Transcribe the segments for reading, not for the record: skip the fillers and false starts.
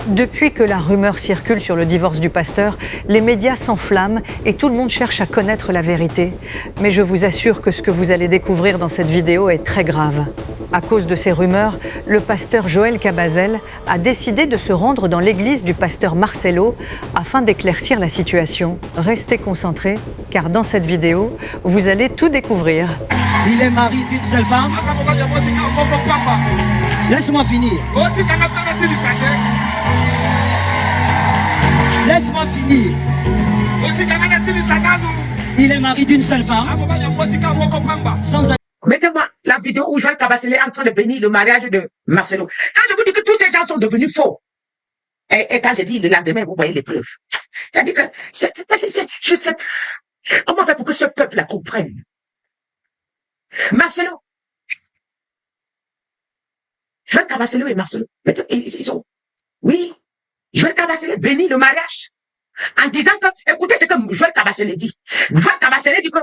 Depuis que la rumeur circule sur le divorce du pasteur, les médias s'enflamment et tout le monde cherche à connaître la vérité. Mais je vous assure que ce que vous allez découvrir dans cette vidéo est très grave. À cause de ces rumeurs, le pasteur Joël Cabazel a décidé de se rendre dans l'église du pasteur Marcelo afin d'éclaircir la situation. Restez concentrés, car dans cette vidéo, vous allez tout découvrir. Il est marié d'une seule femme. Laisse-moi finir. Laisse-moi finir. Il est marié d'une seule femme. Sans... Mettez-moi la vidéo où Joël Cabazel est en train de bénir le mariage de Marcelo. Quand je vous dis que tous ces gens sont devenus faux, et quand je dis le lendemain, vous voyez les preuves. C'est-à-dire que, je sais, comment faire pour que ce peuple la comprenne. Marcelo. Joël Cabazel et Marcelo. Ils sont, oui. Joël Cabazel bénit le mariage. En disant que, écoutez ce que Joël Cabazel dit. Joël Cabazel dit que,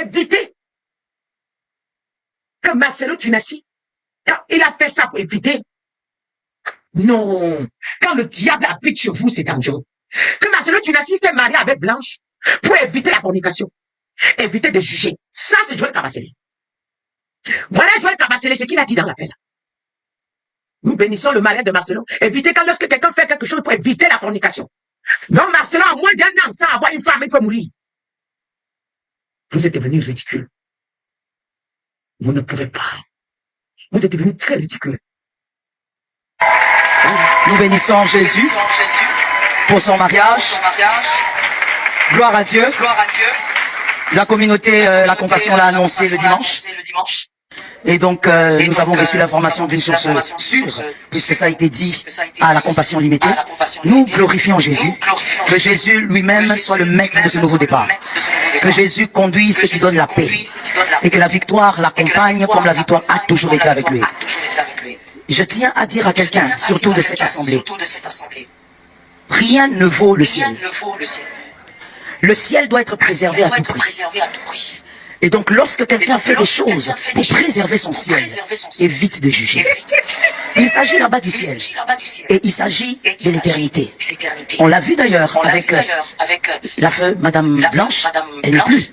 évitez que Marcelo Tunassi, il a fait ça pour éviter. Non. Quand le diable habite sur vous, c'est dangereux. Que Marcelo Tunassi s'est marié avec Blanche pour éviter la fornication. Éviter de juger. Ça, c'est Joël Cabazel. Voilà Joël Cabazel, ce qu'il a dit dans l'appel. Nous bénissons le mariage de Marcelo. Évitez quand lorsque quelqu'un fait quelque chose pour éviter la fornication. Donc Marcelo, à moins d'un an, sans avoir une femme, il peut mourir. Vous êtes devenus ridicules. Vous ne pouvez pas. Vous êtes devenus très ridicules. Nous bénissons Jésus pour son mariage. Gloire à Dieu. La communauté, la compassion l'a annoncé le dimanche. Et donc, nous avons reçu l'information d'une source sûre, puisque ça a été dit à la compassion limitée. Nous glorifions Jésus, que Jésus lui-même soit le maître de ce nouveau départ. Que Jésus conduise et qu'il donne la paix. Et que la victoire l'accompagne comme la victoire a toujours été avec lui. Je tiens à dire à quelqu'un, surtout de cette assemblée, rien ne vaut le ciel. Le ciel doit être préservé à tout prix. Et donc, lorsque quelqu'un fait des choses pour préserver son ciel, évite de juger. Il s'agit là-bas du ciel. Et il s'agit de l'éternité. On l'a vu d'ailleurs avec la feu, Madame Blanche, elle n'est plus.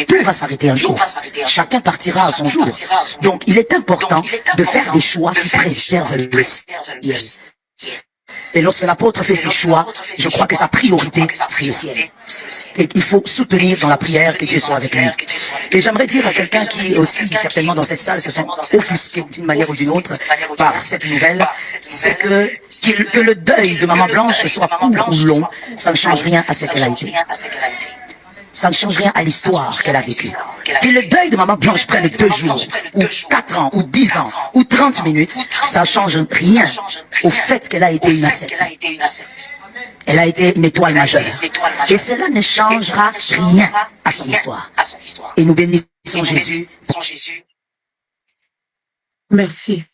Tout va s'arrêter un jour. Chacun partira à son jour. Donc, il est important de faire des choix qui préservent le ciel. Et lorsque l'apôtre fait ses choix, je crois que sa priorité, c'est le ciel. Et il faut soutenir dans la prière que Dieu soit avec lui. Et j'aimerais dire à quelqu'un qui aussi, certainement dans cette salle, se sont offusqués d'une manière ou d'une autre par cette nouvelle, c'est que le deuil de Maman Blanche soit court ou long, ça ne change rien à ce qu'elle a été. Ça ne change rien à l'histoire qu'elle a vécue. Que le deuil de Maman Blanche prenne 2 jours, ou 4 ans, ou 10 ans, ou 30 minutes, ça ne change rien au fait qu'elle a été une ascète. Elle a été une étoile majeure. Et cela ne changera rien à son histoire. Et nous bénissons Jésus. Merci.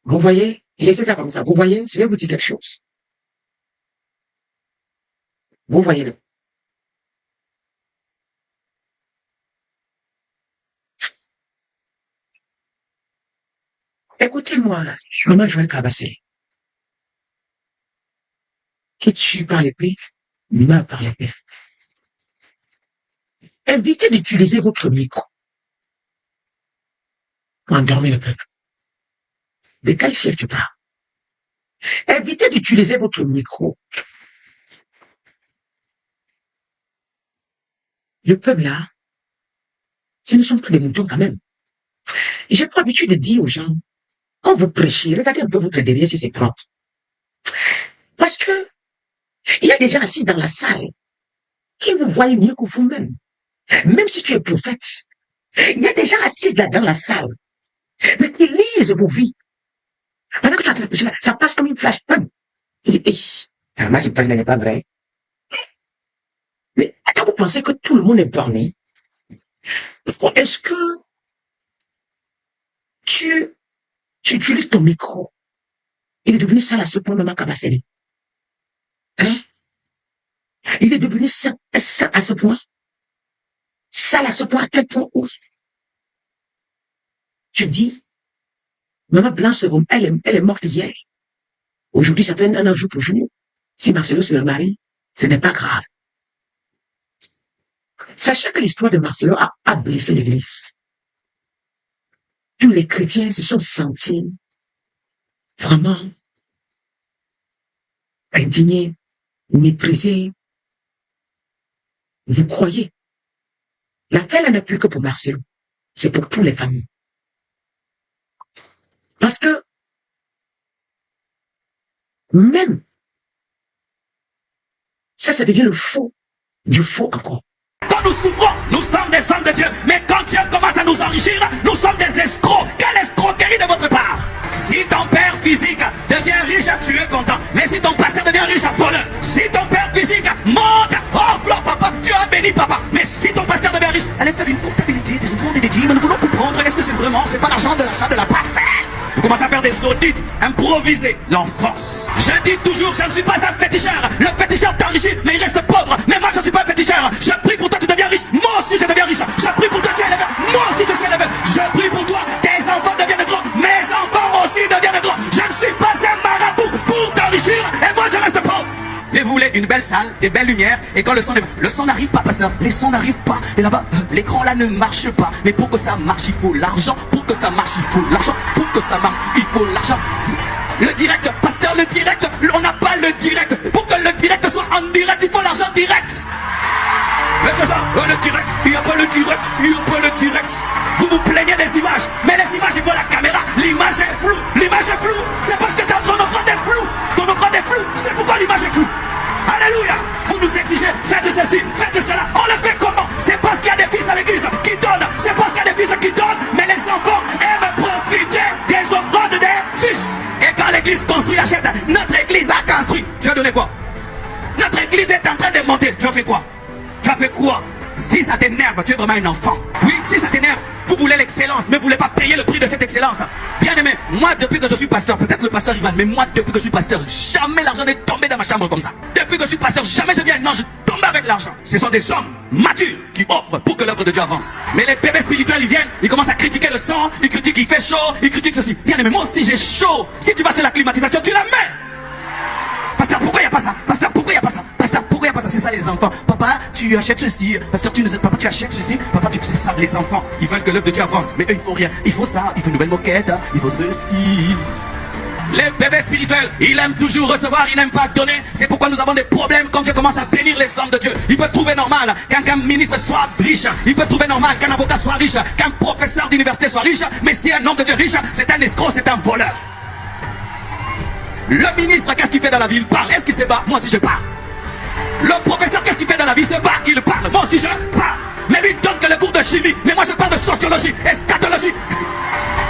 Vous voyez, laissez ça comme ça. Vous voyez, je vais vous dire quelque chose. Vous voyez-le. Écoutez-moi, Maman Joël Cabazel, qui tue par l'épée, meurt par l'épée. Évitez d'utiliser votre micro pour endormir le peuple. De quel chef tu parles? Évitez d'utiliser votre micro. Le peuple là, ce ne sont pas des moutons quand même. Et j'ai pour habitude de dire aux gens, quand vous prêchez, regardez un peu votre derrière si c'est propre. Parce que il y a des gens assis dans la salle qui vous voient mieux que vous-même. Même si tu es prophète, il y a des gens assis là dans la salle, mais qui lisent vos vies. Pendant que tu es en train de prêcher, ça passe comme une flashpoint. Il dit, moi, c'est pas, n'est pas vrai. Mais quand vous pensez que tout le monde est borné, est-ce que tu utilises ton micro? Il est devenu sale à ce point, Maman Cabazel. Hein? Il est devenu sale à ce point. Sale à ce point, à quel point où? Je dis, Maman Blanche, elle est morte hier. Aujourd'hui, ça fait un an jour pour jour. Si Marcelo se le marie, ce n'est pas grave. Sachez que l'histoire de Marcelo a blessé l'Église. Tous les chrétiens se sont sentis vraiment indignés, méprisés. Vous croyez? L'affaire n'est plus que pour Marcelo. C'est pour toutes les familles. Parce que même ça devient le faux du faux encore. Quand nous souffrons, nous sommes des hommes de Dieu. Mais quand Dieu commence à nous enrichir, nous sommes des escrocs. Quelle escroquerie de votre part? Si ton père physique devient riche, tu es content. Mais si ton pasteur devient riche, voleur. Si ton père physique monte, oh gloire papa, Dieu a béni papa. Mais si ton pasteur devient riche, allez faire une comptabilité des offrandes et des dîmes. Nous voulons comprendre, est-ce que c'est vraiment, c'est pas l'argent de l'achat de la parcelle? Vous commencez à faire des audits, improviser l'enfance. Je dis toujours, je ne suis pas un féticheur. Le féticheur t'enrichit, mais il reste pauvre. Mais moi, je ne suis pas un féticheur. Je prie pour toi, tu deviens riche. Moi aussi, je deviens riche. Je prie pour toi, tu es élevé. Moi aussi, je suis élevé. Je prie pour toi, tes enfants deviennent grands. Mes enfants aussi deviennent grands. Je ne suis pas un marabout pour t'enrichir. Et moi, je reste pauvre. Mais vous voulez une belle salle, des belles lumières, et quand le son n'arrive pas, pasteur, les sons n'arrivent pas, et là-bas, l'écran là ne marche pas. Mais pour que ça marche, il faut l'argent. Pour que ça marche, il faut l'argent. Pour que ça marche, il faut l'argent. Le direct, pasteur, le direct, on n'a pas le direct. Pour que le direct soit en direct, il faut l'argent direct. Mais c'est ça, le direct, il n'y a pas le direct, il n'y a pas le direct. Vous vous plaignez des images, mais les images, il faut la caméra. L'image est floue, l'image est floue. C'est parce que ton offrande est floue. Ton offrande est floue, c'est pourquoi l'image est floue. Alléluia. Vous nous exigez, faites ceci, faites cela. On le fait comment? C'est parce qu'il y a des fils à l'église qui donnent. C'est parce qu'il y a des fils qui donnent. Mais les enfants aiment profiter des offrandes des fils. Et quand l'église construit, achète, notre église a construit. Tu as donné quoi? Notre église est en train de monter. Tu as fait quoi? Tu as fait quoi? Si ça t'énerve, tu es vraiment un enfant. Oui, si ça t'énerve, vous voulez l'excellence, mais vous voulez pas payer le prix de cette excellence. Bien aimé, moi depuis que je suis pasteur, peut-être le pasteur Ivan, mais moi depuis que je suis pasteur, jamais l'argent n'est tombé dans ma chambre comme ça. Depuis que je suis pasteur, jamais je viens, non, je tombe avec l'argent. Ce sont des hommes matures qui offrent pour que l'œuvre de Dieu avance. Mais les bébés spirituels, ils viennent, ils commencent à critiquer le sang, ils critiquent qu'il fait chaud, ils critiquent ceci. Bien aimé, moi aussi j'ai chaud. Si tu vas sur la climatisation, tu la mets. Pasteur, pourquoi il n'y a pas ça? Pasteur, pourquoi il n'y a pas ça? Pasteur, pourquoi il n'y a pas ça? C'est ça les enfants. Papa, tu achètes ceci. Pasteur, papa, tu achètes ceci. Papa, c'est ça les enfants. Ils veulent que l'œuvre de Dieu avance. Mais eux, il faut rien. Il faut ça. Il faut une nouvelle moquette. Il faut ceci. Les bébés spirituels, ils aiment toujours recevoir, ils n'aiment pas donner. C'est pourquoi nous avons des problèmes quand Dieu commence à bénir les hommes de Dieu. Il peut trouver normal qu'un ministre soit riche. Il peut trouver normal qu'un avocat soit riche, qu'un professeur d'université soit riche. Mais si un homme de Dieu riche, c'est un escroc, c'est un voleur. Le ministre, qu'est-ce qu'il fait dans la vie? Il parle. Est-ce qu'il se bat? Moi aussi je parle. Le professeur, qu'est-ce qu'il fait dans la vie? Il se bat, il parle. Moi aussi je parle. Mais lui donne que le cours de chimie. Mais moi je parle de sociologie, eschatologie,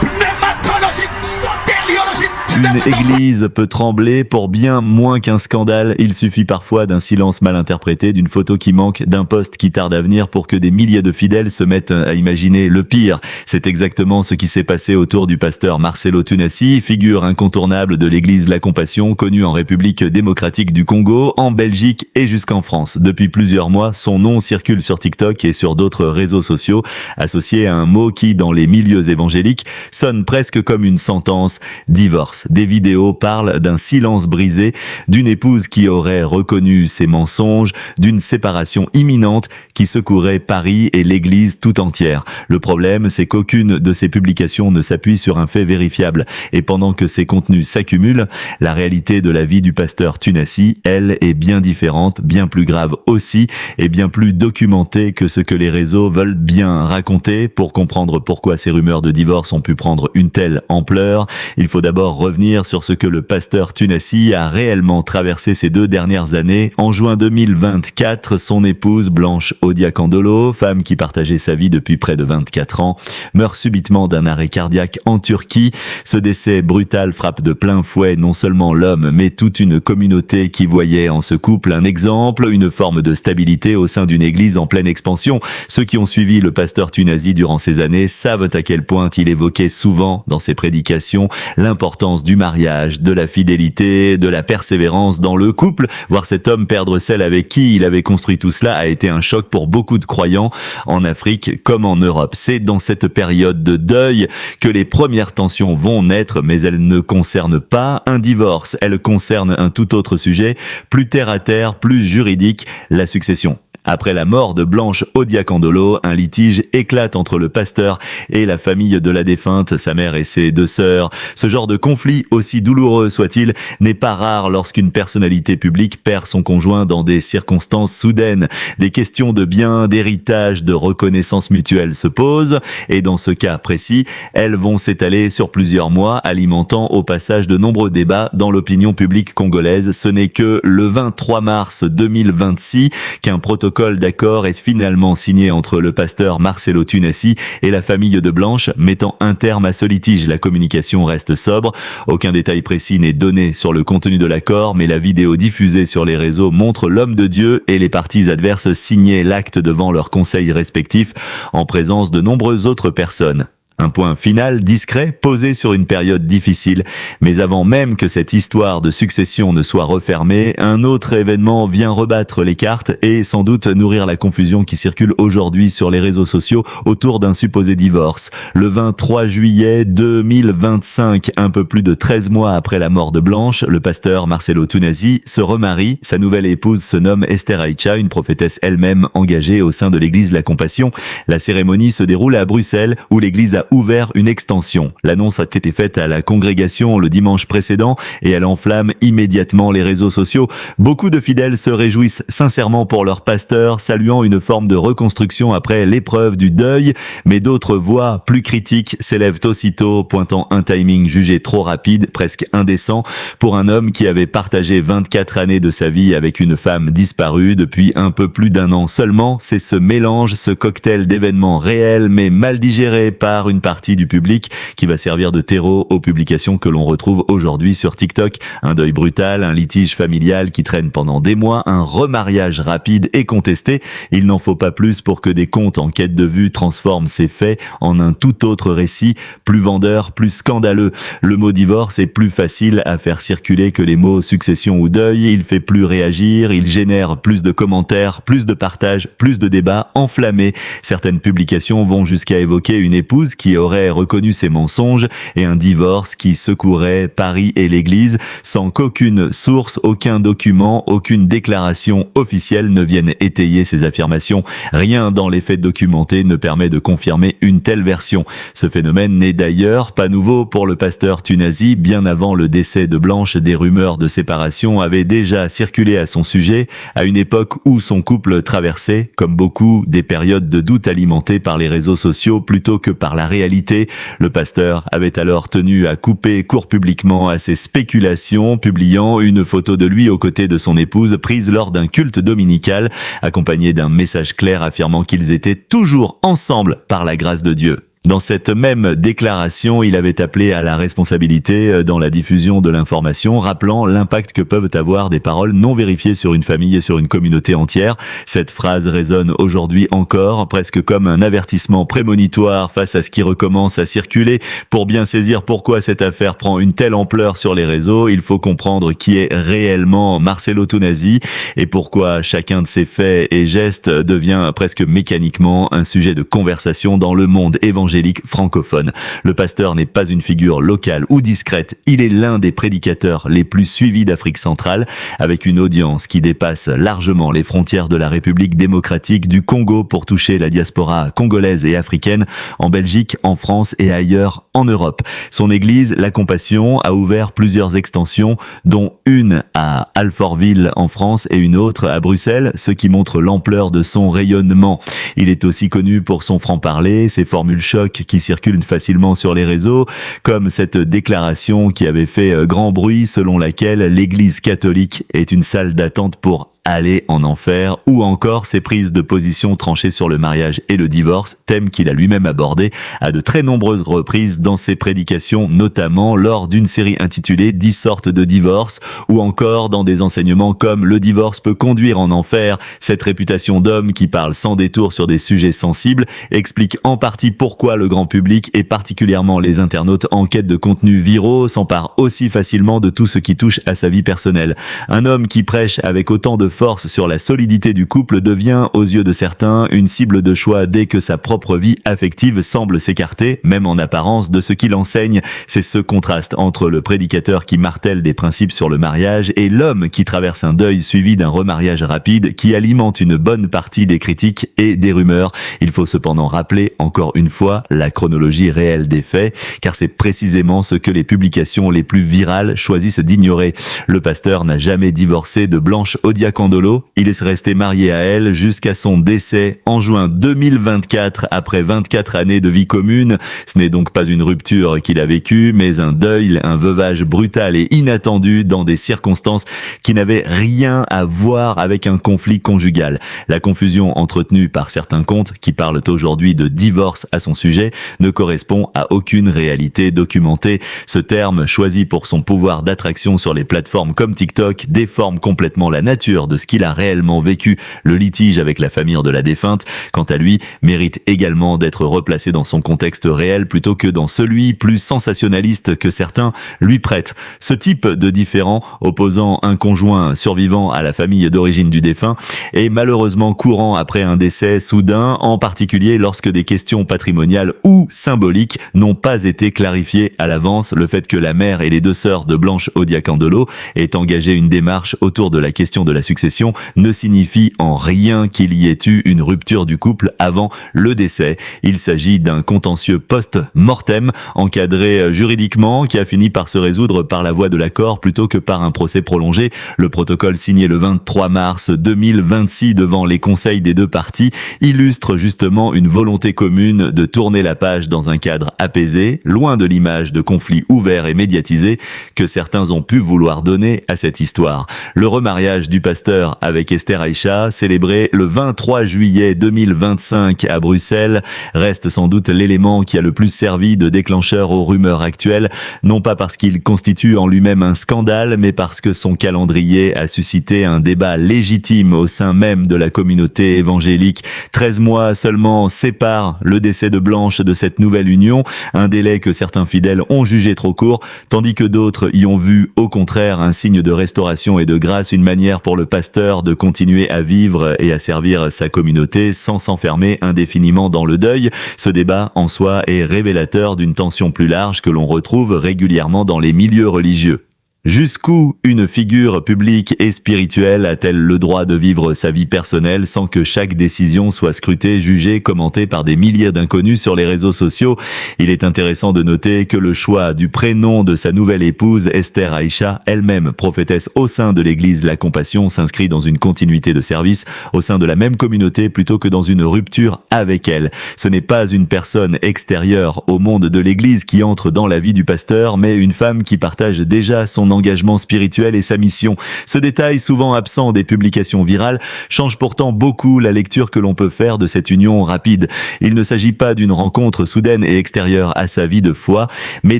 pneumatologie, sotériologie. Une église peut trembler pour bien moins qu'un scandale. Il suffit parfois d'un silence mal interprété, d'une photo qui manque, d'un poste qui tarde à venir pour que des milliers de fidèles se mettent à imaginer le pire. C'est exactement ce qui s'est passé autour du pasteur Marcelo Tunasi, figure incontournable de l'église La Compassion, connue en République démocratique du Congo, en Belgique et jusqu'en France. Depuis plusieurs mois, son nom circule sur TikTok et sur d'autres réseaux sociaux, associé à un mot qui, dans les milieux évangéliques, sonne presque comme une sentence: divorce. Des vidéos parlent d'un silence brisé, d'une épouse qui aurait reconnu ses mensonges, d'une séparation imminente qui secouerait Paris et l'église tout entière. Le problème, c'est qu'aucune de ces publications ne s'appuie sur un fait vérifiable. Et pendant que ces contenus s'accumulent, la réalité de la vie du pasteur Tunasi, elle, est bien différente, bien plus grave aussi, et bien plus documentée que ce que les réseaux veulent bien raconter. Pour comprendre pourquoi ces rumeurs de divorce ont pu prendre une telle ampleur, il faut d'abord revenir sur ce que le pasteur Tunasi a réellement traversé ces 2 dernières années. En juin 2024, son épouse Blanche Odiakandolo, femme qui partageait sa vie depuis près de 24 ans, meurt subitement d'un arrêt cardiaque en Turquie. Ce décès brutal frappe de plein fouet non seulement l'homme, mais toute une communauté qui voyait en ce couple un exemple, une forme de stabilité au sein d'une église en pleine expansion. Ceux qui ont suivi le pasteur Tunasi durant ces années savent à quel point il évoquait souvent souvent dans ses prédications l'importance du mariage, de la fidélité, de la persévérance dans le couple. Voir cet homme perdre celle avec qui il avait construit tout cela a été un choc pour beaucoup de croyants en Afrique comme en Europe. C'est dans cette période de deuil que les premières tensions vont naître, mais elles ne concernent pas un divorce. Elles concernent un tout autre sujet, plus terre à terre, plus juridique, la succession. Après la mort de Blanche Odiakandolo, un litige éclate entre le pasteur et la famille de la défunte, sa mère et ses deux sœurs. Ce genre de conflit, aussi douloureux soit-il, n'est pas rare lorsqu'une personnalité publique perd son conjoint dans des circonstances soudaines. Des questions de biens, d'héritage, de reconnaissance mutuelle se posent, et dans ce cas précis, elles vont s'étaler sur plusieurs mois, alimentant au passage de nombreux débats dans l'opinion publique congolaise. Ce n'est que le 23 mars 2026 qu'un protocole d'accord est finalement signé entre le pasteur Marcelo Tunasi et la famille de Blanche, mettant un terme à ce litige. La communication reste sobre. Aucun détail précis n'est donné sur le contenu de l'accord, mais la vidéo diffusée sur les réseaux montre l'homme de Dieu et les parties adverses signer l'acte devant leurs conseils respectifs en présence de nombreuses autres personnes. Un point final discret posé sur une période difficile. Mais avant même que cette histoire de succession ne soit refermée, un autre événement vient rebattre les cartes et sans doute nourrir la confusion qui circule aujourd'hui sur les réseaux sociaux autour d'un supposé divorce. Le 23 juillet 2025, un peu plus de 13 mois après la mort de Blanche, le pasteur Marcelo Tunasi se remarie. Sa nouvelle épouse se nomme Esther Aïcha, une prophétesse elle-même engagée au sein de l'église La Compassion. La cérémonie se déroule à Bruxelles où l'église a ouvert une extension. L'annonce a été faite à la congrégation le dimanche précédent et elle enflamme immédiatement les réseaux sociaux. Beaucoup de fidèles se réjouissent sincèrement pour leur pasteur, saluant une forme de reconstruction après l'épreuve du deuil, mais d'autres voix plus critiques s'élèvent aussitôt, pointant un timing jugé trop rapide, presque indécent, pour un homme qui avait partagé 24 années de sa vie avec une femme disparue depuis un peu plus d'un an seulement. C'est ce mélange, ce cocktail d'événements réels mais mal digérés par une partie du public qui va servir de terreau aux publications que l'on retrouve aujourd'hui sur TikTok. Un deuil brutal, un litige familial qui traîne pendant des mois, un remariage rapide et contesté. Il n'en faut pas plus pour que des comptes en quête de vue transforment ces faits en un tout autre récit, plus vendeur, plus scandaleux. Le mot divorce est plus facile à faire circuler que les mots succession ou deuil. Il fait plus réagir, il génère plus de commentaires, plus de partages, plus de débats enflammés. Certaines publications vont jusqu'à évoquer une épouse qui aurait reconnu ses mensonges et un divorce qui secouerait Paris et l'Église sans qu'aucune source, aucun document, aucune déclaration officielle ne vienne étayer ces affirmations. Rien dans les faits documentés ne permet de confirmer une telle version. Ce phénomène n'est d'ailleurs pas nouveau pour le pasteur Tunasi. Bien avant le décès de Blanche, des rumeurs de séparation avaient déjà circulé à son sujet, à une époque où son couple traversait, comme beaucoup, des périodes de doute alimentées par les réseaux sociaux plutôt que par la réalité. Le pasteur avait alors tenu à couper court publiquement à ces spéculations, publiant une photo de lui aux côtés de son épouse prise lors d'un culte dominical, accompagnée d'un message clair affirmant qu'ils étaient toujours ensemble par la grâce de Dieu. Dans cette même déclaration, il avait appelé à la responsabilité dans la diffusion de l'information, rappelant l'impact que peuvent avoir des paroles non vérifiées sur une famille et sur une communauté entière. Cette phrase résonne aujourd'hui encore, presque comme un avertissement prémonitoire face à ce qui recommence à circuler. Pour bien saisir pourquoi cette affaire prend une telle ampleur sur les réseaux, il faut comprendre qui est réellement Marcelo Tunasi et pourquoi chacun de ses faits et gestes devient presque mécaniquement un sujet de conversation dans le monde évangélique francophone. Le pasteur n'est pas une figure locale ou discrète, il est l'un des prédicateurs les plus suivis d'Afrique centrale, avec une audience qui dépasse largement les frontières de la République démocratique du Congo pour toucher la diaspora congolaise et africaine, en Belgique, en France et ailleurs en Europe. Son église, La Compassion, a ouvert plusieurs extensions, dont une à Alfortville en France et une autre à Bruxelles, ce qui montre l'ampleur de son rayonnement. Il est aussi connu pour son franc-parler, ses formules choc qui circulent facilement sur les réseaux, comme cette déclaration qui avait fait grand bruit selon laquelle l'Église catholique est une salle d'attente pour aller en enfer, ou encore ses prises de position tranchées sur le mariage et le divorce, thème qu'il a lui-même abordé à de très nombreuses reprises dans ses prédications, notamment lors d'une série intitulée 10 sortes de divorce, ou encore dans des enseignements comme le divorce peut conduire en enfer. Cette réputation d'homme qui parle sans détour sur des sujets sensibles explique en partie pourquoi le grand public et particulièrement les internautes en quête de contenus viraux s'emparent aussi facilement de tout ce qui touche à sa vie personnelle. Un homme qui prêche avec autant de force sur la solidité du couple devient, aux yeux de certains, une cible de choix dès que sa propre vie affective semble s'écarter, même en apparence, de ce qu'il enseigne. C'est ce contraste entre le prédicateur qui martèle des principes sur le mariage et l'homme qui traverse un deuil suivi d'un remariage rapide qui alimente une bonne partie des critiques et des rumeurs. Il faut cependant rappeler, encore une fois, la chronologie réelle des faits, car c'est précisément ce que les publications les plus virales choisissent d'ignorer. Le pasteur n'a jamais divorcé de Blanche Odiakandolo. Il est resté marié à elle jusqu'à son décès en juin 2024, après 24 années de vie commune. Ce n'est donc pas une rupture qu'il a vécue, mais un deuil, un veuvage brutal et inattendu dans des circonstances qui n'avaient rien à voir avec un conflit conjugal. La confusion entretenue par certains comptes qui parlent aujourd'hui de divorce à son sujet ne correspond à aucune réalité documentée. Ce terme, choisi pour son pouvoir d'attraction sur les plateformes comme TikTok, déforme complètement la nature de ce qu'il a réellement vécu. Le litige avec la famille de la défunte, quant à lui, mérite également d'être replacé dans son contexte réel plutôt que dans celui plus sensationnaliste que certains lui prêtent. Ce type de différend opposant un conjoint survivant à la famille d'origine du défunt est malheureusement courant après un décès soudain, en particulier lorsque des questions patrimoniales ou symboliques n'ont pas été clarifiées à l'avance. Le fait que la mère et les deux sœurs de Blanche Odiakandolo aient engagé une démarche autour de la question de la succession ne signifie en rien qu'il y ait eu une rupture du couple avant le décès. Il s'agit d'un contentieux post-mortem encadré juridiquement qui a fini par se résoudre par la voie de l'accord plutôt que par un procès prolongé. Le protocole signé le 23 mars 2026 devant les conseils des deux parties illustre justement une volonté commune de tourner la page dans un cadre apaisé, loin de l'image de conflits ouverts et médiatisés que certains ont pu vouloir donner à cette histoire. Le remariage du pasteur avec Esther Aïcha, célébré le 23 juillet 2025 à Bruxelles, reste sans doute l'élément qui a le plus servi de déclencheur aux rumeurs actuelles, non pas parce qu'il constitue en lui-même un scandale, mais parce que son calendrier a suscité un débat légitime au sein même de la communauté évangélique. 13 mois seulement séparent le décès de Blanche de cette nouvelle union, un délai que certains fidèles ont jugé trop court, tandis que d'autres y ont vu au contraire un signe de restauration et de grâce, une manière pour le pasteur de continuer à vivre et à servir sa communauté sans s'enfermer indéfiniment dans le deuil. Ce débat en soi est révélateur d'une tension plus large que l'on retrouve régulièrement dans les milieux religieux. Jusqu'où une figure publique et spirituelle a-t-elle le droit de vivre sa vie personnelle sans que chaque décision soit scrutée, jugée, commentée par des milliers d'inconnus sur les réseaux sociaux? Il est intéressant de noter que le choix du prénom de sa nouvelle épouse, Esther Aïcha, elle-même prophétesse au sein de l'église La Compassion, s'inscrit dans une continuité de service au sein de la même communauté plutôt que dans une rupture avec elle. Ce n'est pas une personne extérieure au monde de l'église qui entre dans la vie du pasteur, mais une femme qui partage déjà son engagement spirituel et sa mission. Ce détail, souvent absent des publications virales, change pourtant beaucoup la lecture que l'on peut faire de cette union rapide. Il ne s'agit pas d'une rencontre soudaine et extérieure à sa vie de foi, mais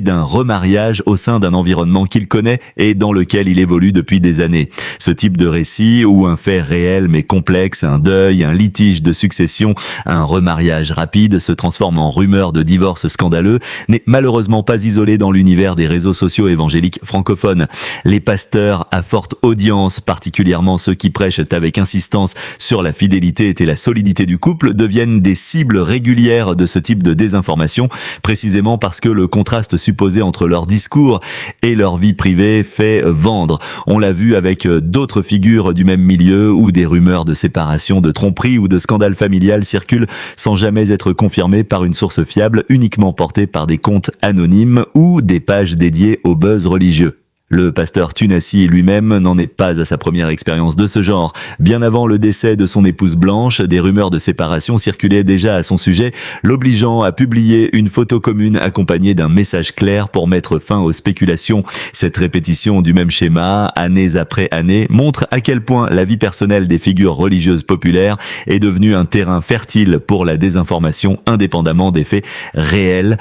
d'un remariage au sein d'un environnement qu'il connaît et dans lequel il évolue depuis des années. Ce type de récit, où un fait réel mais complexe, un deuil, un litige de succession, un remariage rapide se transforme en rumeur de divorce scandaleux, n'est malheureusement pas isolé dans l'univers des réseaux sociaux évangéliques francophones. Les pasteurs à forte audience, particulièrement ceux qui prêchent avec insistance sur la fidélité et la solidité du couple, deviennent des cibles régulières de ce type de désinformation, précisément parce que le contraste supposé entre leur discours et leur vie privée fait vendre. On l'a vu avec d'autres figures du même milieu où des rumeurs de séparation, de tromperie ou de scandale familial circulent sans jamais être confirmées par une source fiable, uniquement portée par des comptes anonymes ou des pages dédiées au buzz religieux. Le pasteur Tunasi lui-même n'en est pas à sa première expérience de ce genre. Bien avant le décès de son épouse Blanche, des rumeurs de séparation circulaient déjà à son sujet, l'obligeant à publier une photo commune accompagnée d'un message clair pour mettre fin aux spéculations. Cette répétition du même schéma, années après années, montre à quel point la vie personnelle des figures religieuses populaires est devenue un terrain fertile pour la désinformation indépendamment des faits réels.